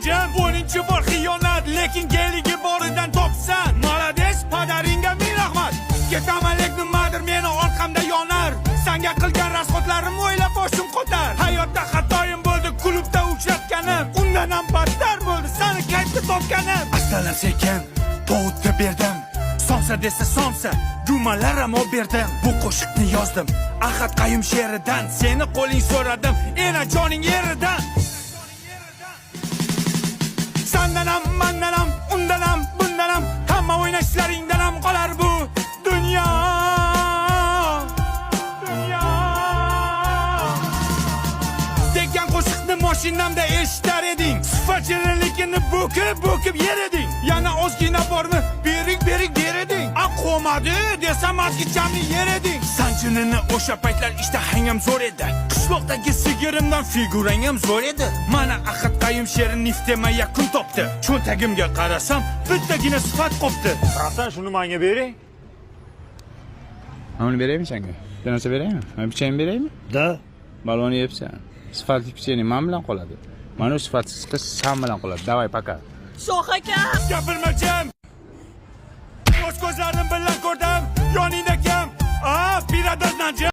najim. 10-chi bor xiyonat, lekin geligi boridan topsan. Malades, padaringga ming rahmat. Ketaman lek nimadir meni orqamda yonar. Senga qilgan rasxotlarim o'ylab boshim qotar. Hayotda xatoyim bo'ldi, klubda uchratganim. Undan ham battar bo'ldi, seni qaytda topganim. Astalar sekin, povutni berdim. Somsa desa somsa, jumalar ham berdim. Bu qo'shiqni yozdim Ahad Qayum she'ridan. Seni qo'ling so'radim, ena joning yeridan. Sendan ham, mendan ham, undan ham, bundan ham, hamma o'ynashlaringdan ham qolar bu dunyo. Degan qo'shiqni mashinamda eshitar eding. Sifachirilikni bo'kib yer eding. Yana ozgina bormi? Bering der eding. Aqomadi desam azgichamni yer eding. Sanjinini o'sha paytlar ishtahang ham zo'r edi. Qishloqdagi sigirimdan figurang ham zo'r edi. Mana Ahad Qayum she'ri niftema yakun topdi. Cho'ntagimga qarasam, bittagina sifat qopti. Hasan shuni menga bering. Mana beraymi senga? Bir narsa beraymi? Men pichayni beraymi? Da. Balonni yebsan. Sifatli pichayni men bilan qoladi. Mana shu sifatsiz qiz sen bilan qoladi. Davay paka. Shoh aka. Gapirma jam. O'z ko'zlarim bilan ko'rdim, yoningda kim? Birador najim.